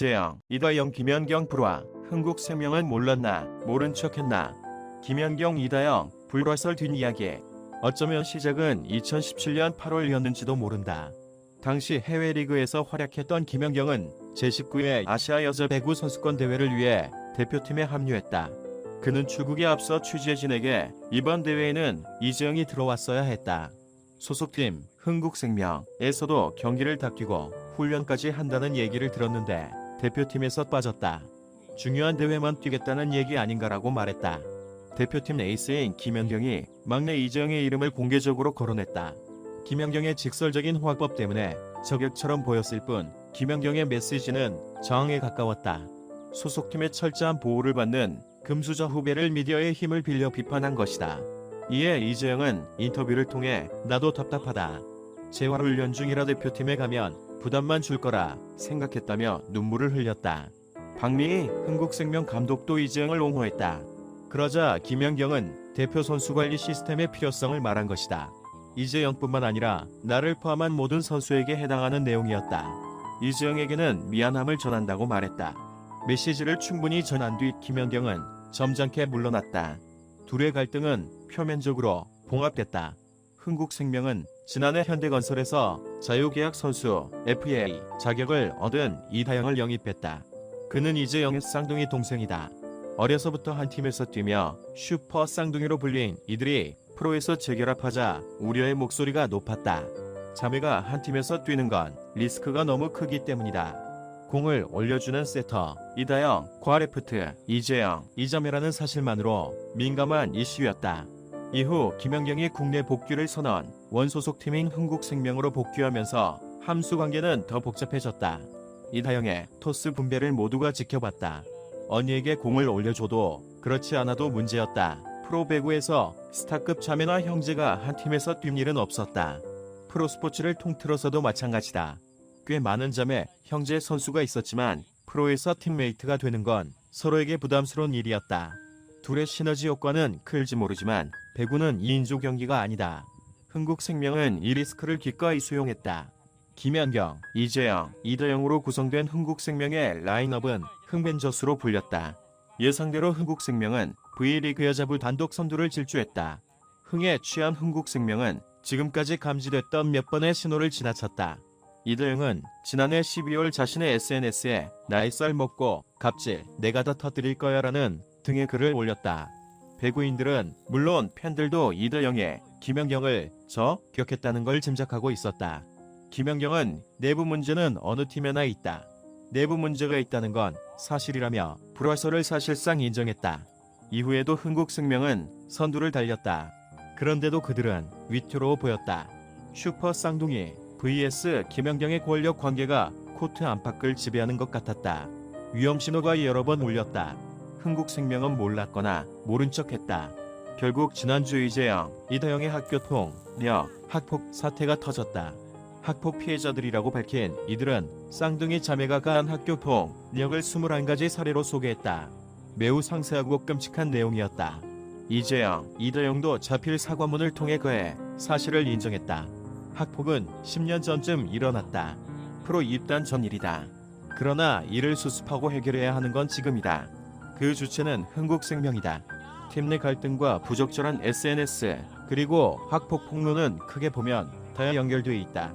이재영, 이다영, 김연경 프로와 흥국생명은 몰랐나, 모른 척했나. 김연경, 이다영, 불화설 뒷이야기. 어쩌면 시작은 2017년 8월이었는지도 모른다. 당시 해외 리그에서 활약했던 김연경은 제19회 아시아 여자 배구 선수권 대회를 위해 대표팀에 합류했다. 그는 출국에 앞서 취재진에게 이번 대회에는 이재영이 들어왔어야 했다. 소속팀 흥국생명에서도 경기를 다뛰고 훈련까지 한다는 얘기를 들었는데 대표팀에서 빠졌다. 중요한 대회만 뛰겠다는 얘기 아닌가라고 말했다. 대표팀 에이스인 김연경이 막내 이재영의 이름을 공개적으로 거론했다. 김연경의 직설적인 화법 때문에 저격처럼 보였을 뿐 김연경의 메시지는 저항에 가까웠다. 소속팀의 철저한 보호를 받는 금수저 후배를 미디어의 힘을 빌려 비판한 것이다. 이에 이재영은 인터뷰를 통해 나도 답답하다. 재활훈련 중이라 대표팀에 가면 부담만 줄 거라 생각했다며 눈물을 흘렸다. 박미희 흥국생명 감독도 이재영을 옹호했다. 그러자 김연경은 대표 선수 관리 시스템의 필요성을 말한 것이다. 이재영뿐만 아니라 나를 포함한 모든 선수에게 해당하는 내용이었다. 이재영에게는 미안함을 전한다고 말했다. 메시지를 충분히 전한 뒤 김연경은 점잖게 물러났다. 둘의 갈등은 표면적으로 봉합됐다. 흥국생명은 지난해 현대건설에서 자유계약 선수 FA 자격을 얻은 이다영을 영입했다. 그는 이재영의 쌍둥이 동생이다. 어려서부터 한 팀에서 뛰며 슈퍼 쌍둥이로 불린 이들이 프로에서 재결합하자 우려의 목소리가 높았다. 자매가 한 팀에서 뛰는 건 리스크가 너무 크기 때문이다. 공을 올려주는 세터 이다영, 과레프트, 이재영, 이자매라는 사실만으로 민감한 이슈였다. 이후 김연경이 국내 복귀를 선언, 원소속팀인 흥국생명으로 복귀하면서 함수관계는 더 복잡해졌다. 이다영의 토스 분배를 모두가 지켜봤다. 언니에게 공을 올려줘도 그렇지 않아도 문제였다. 프로 배구에서 스타급 자매나 형제가 한 팀에서 뛸 일은 없었다. 프로스포츠를 통틀어서도 마찬가지다. 꽤 많은 자매, 형제 선수가 있었지만 프로에서 팀메이트가 되는 건 서로에게 부담스러운 일이었다. 둘의 시너지 효과는 클지 모르지만 배구는 2인조 경기가 아니다. 흥국생명은 이 리스크를 기꺼이 수용했다. 김연경, 이재영, 이다영으로 구성된 흥국생명의 라인업은 흥벤저스로 불렸다. 예상대로 흥국생명은 V리그 여자부 단독 선두를 질주했다. 흥에 취한 흥국생명은 지금까지 감지됐던 몇 번의 신호를 지나쳤다. 이다영은 지난해 12월 자신의 SNS에 나의 쌀 먹고 갑질 내가 다 터뜨릴 거야 라는 등의 글을 올렸다. 배구인들은 물론 팬들도 이다영의 김연경을 저격했다는 걸 짐작하고 있었다. 김연경은 내부 문제는 어느 팀에나 있다. 내부 문제가 있다는 건 사실이라며 불화설을 사실상 인정했다. 이후에도 흥국생명은 선두를 달렸다. 그런데도 그들은 위태로워 보였다. 슈퍼 쌍둥이 vs 김연경의 권력 관계가 코트 안팎을 지배하는 것 같았다. 위험신호가 여러 번 울렸다. 흥국생명은 몰랐거나 모른 척했다. 결국 지난주 이재영, 이다영의 학교 폭력, 학폭 사태가 터졌다. 학폭 피해자들이라고 밝힌 이들은 쌍둥이 자매가 가한 학교 폭력을 21가지 사례로 소개했다. 매우 상세하고 끔찍한 내용이었다. 이재영, 이다영도 자필 사과문을 통해 그의 사실을 인정했다. 학폭은 10년 전쯤 일어났다. 프로 입단 전 일이다. 그러나 이를 수습하고 해결해야 하는 건 지금이다. 그 주체는 흥국생명이다. 팀 내 갈등과 부적절한 SNS 그리고 학폭 폭로는 크게 보면 다 연결돼 있다.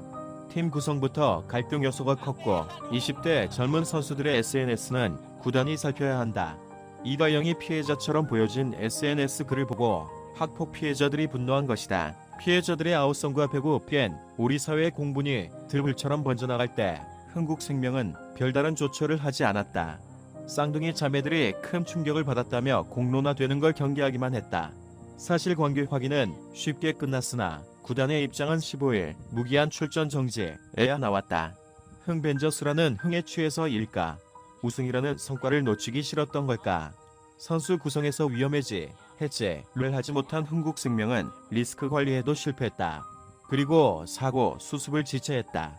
팀 구성부터 갈등 요소가 컸고 20대 젊은 선수들의 SNS는 구단이 살펴야 한다. 이다영이 피해자처럼 보여진 SNS 글을 보고 학폭 피해자들이 분노한 것이다. 피해자들의 아우성과 배구 팬 우리 사회의 공분이 들불처럼 번져나갈 때 흥국생명은 별다른 조처를 하지 않았다. 쌍둥이 자매들이 큰 충격을 받았다며 공론화되는 걸 경계하기만 했다. 사실관계 확인은 쉽게 끝났으나 구단의 입장은 15일 무기한 출전 정지에야 나왔다. 흥벤저스라는 흥에 취해서 일까? 우승이라는 성과를 놓치기 싫었던 걸까? 선수 구성에서 위험해지, 해제를 하지 못한 흥국생명은 리스크 관리에도 실패했다. 그리고 사고, 수습을 지체했다.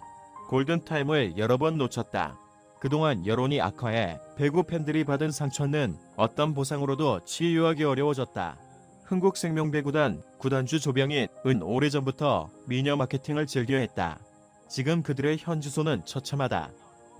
골든타임을 여러 번 놓쳤다. 그동안 여론이 악화해 배구 팬들이 받은 상처는 어떤 보상으로도 치유하기 어려워졌다. 흥국생명 배구단 구단주 조병희은 오래전부터 미녀 마케팅을 즐겨했다. 지금 그들의 현 주소는 처참하다.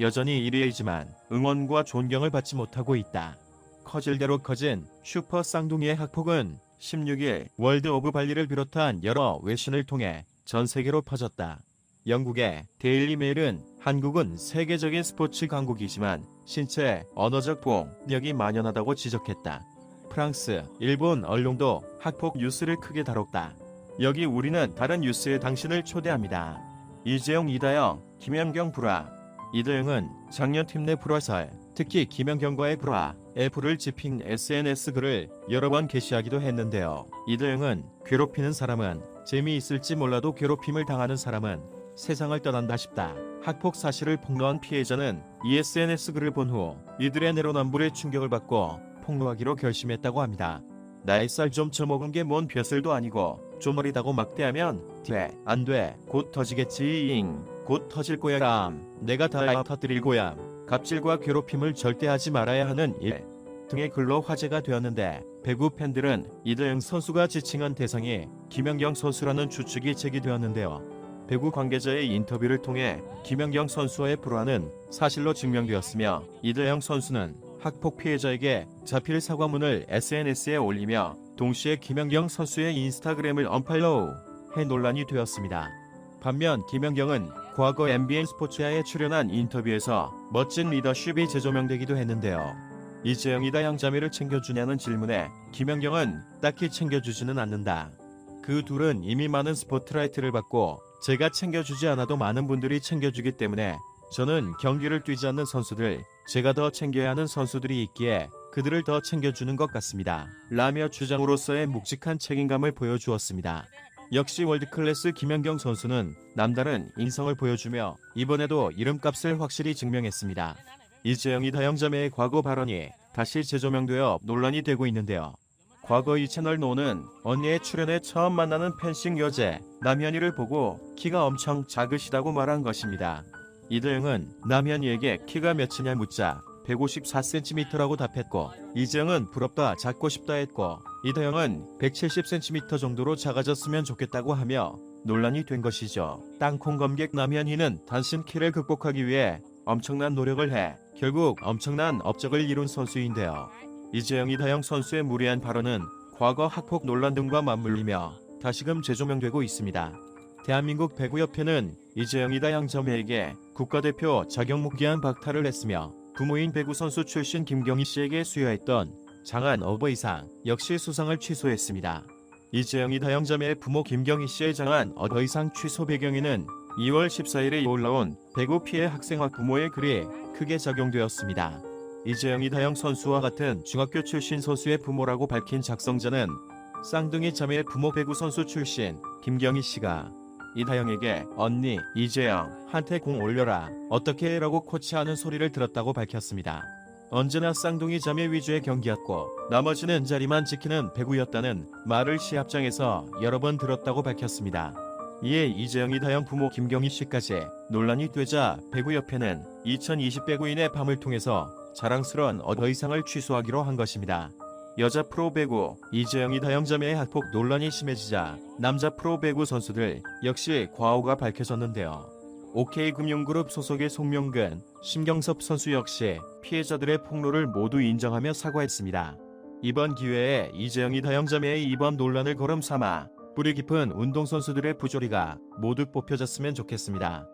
여전히 1위이지만 응원과 존경을 받지 못하고 있다. 커질 대로 커진 슈퍼 쌍둥이의 학폭은 16일 월드 오브 발리를 비롯한 여러 외신을 통해 전 세계로 퍼졌다. 영국의 데일리 메일은 한국은 세계적인 스포츠 강국이지만 신체 언어적 폭력이 만연하다고 지적했다. 프랑스, 일본 언론도 학폭 뉴스를 크게 다뤘다. 여기 우리는 다른 뉴스에 당신을 초대합니다. 이재용, 이다영, 김연경 불화. 이다영은 작년 팀 내 불화설, 특히 김연경과의 불화에 불을 지핀 SNS 글을 여러 번 게시하기도 했는데요. 이다영은 괴롭히는 사람은 재미있을지 몰라도 괴롭힘을 당하는 사람은 세상을 떠난다 싶다. 학폭 사실을 폭로한 피해자는 이 SNS 글을 본 후 이들의 내로남불에 충격을 받고 폭로하기로 결심했다고 합니다. 나의 쌀 좀 처먹은 게 뭔 벼슬도 아니고 좀 어리다고 막대하면 돼, 안 돼, 곧 터지겠지잉, 곧 터질 거야람, 내가 다 터뜨릴 거얌, 갑질과 괴롭힘을 절대 하지 말아야 하는 일 등의 글로 화제가 되었는데 배구 팬들은 이다영 선수가 지칭한 대상이 김연경 선수라는 추측이 제기되었는데요. 배구 관계자의 인터뷰를 통해 김연경 선수와의 불화는 사실로 증명되었으며 이다영 선수는 학폭 피해자에게 자필 사과문을 SNS에 올리며 동시에 김연경 선수의 인스타그램을 언팔로우해 논란이 되었습니다. 반면 김연경은 과거 MBN 스포츠야에 출연한 인터뷰에서 멋진 리더십이 재조명되기도 했는데요. 이재영, 이다영 자매를 챙겨주냐는 질문에 김연경은 딱히 챙겨주지는 않는다. 그 둘은 이미 많은 스포트라이트를 받고 제가 챙겨주지 않아도 많은 분들이 챙겨주기 때문에 저는 경기를 뛰지 않는 선수들, 제가 더 챙겨야 하는 선수들이 있기에 그들을 더 챙겨주는 것 같습니다. 라며 주장으로서의 묵직한 책임감을 보여주었습니다. 역시 월드클래스 김연경 선수는 남다른 인성을 보여주며 이번에도 이름값을 확실히 증명했습니다. 이재영, 이다영 자매의 과거 발언이 다시 재조명되어 논란이 되고 있는데요. 과거 이 채널 노는 언니의 출연에 처음 만나는 펜싱 여제 남현이를 보고 키가 엄청 작으시다고 말한 것입니다. 이다영은 남현이에게 키가 몇이냐 묻자 154cm라고 답했고 이재영은 부럽다, 작고 싶다 했고 이다영은 170cm 정도로 작아졌으면 좋겠다고 하며 논란이 된 것이죠. 땅콩 검객 남현이는 단신 키를 극복하기 위해 엄청난 노력을 해 결국 엄청난 업적을 이룬 선수인데요. 이재영, 이다영 선수의 무리한 발언은 과거 학폭 논란 등과 맞물리며 다시금 재조명되고 있습니다. 대한민국 배구협회는 이재영, 이다영 자매에게 국가대표 자격 무기한 박탈을 했으며 부모인 배구 선수 출신 김경희 씨에게 수여했던 장한 어버이상 역시 수상을 취소했습니다. 이재영, 이다영 자매의 부모 김경희 씨의 장한 어버이상 취소 배경에는 2월 14일에 올라온 배구 피해 학생 학부모의 글이 크게 작용되었습니다. 이재영, 이다영 선수와 같은 중학교 출신 선수의 부모라고 밝힌 작성자는 쌍둥이 자매의 부모 배구 선수 출신 김경희 씨가 이다영에게 언니 이재영 한테 공 올려라 어떻게 해 라고 코치하는 소리를 들었다고 밝혔습니다. 언제나 쌍둥이 자매 위주의 경기였고 나머지는 자리만 지키는 배구였다는 말을 시합장에서 여러 번 들었다고 밝혔습니다. 이에 이재영, 이다영 부모 김경희 씨까지 논란이 되자 배구협회는 2020 배구인의 밤을 통해서 자랑스러운 어버이상을 취소하기로 한 것입니다. 여자 프로배구 이재영, 이다영 자매의 학폭 논란이 심해지자 남자 프로배구 선수들 역시 과오가 밝혀졌는데요. OK금융그룹 소속의 송명근, 심경섭 선수 역시 피해자들의 폭로를 모두 인정하며 사과했습니다. 이번 기회에 이재영, 이다영 자매의 이번 논란을 거름 삼아 뿌리 깊은 운동선수들의 부조리가 모두 뽑혀졌으면 좋겠습니다.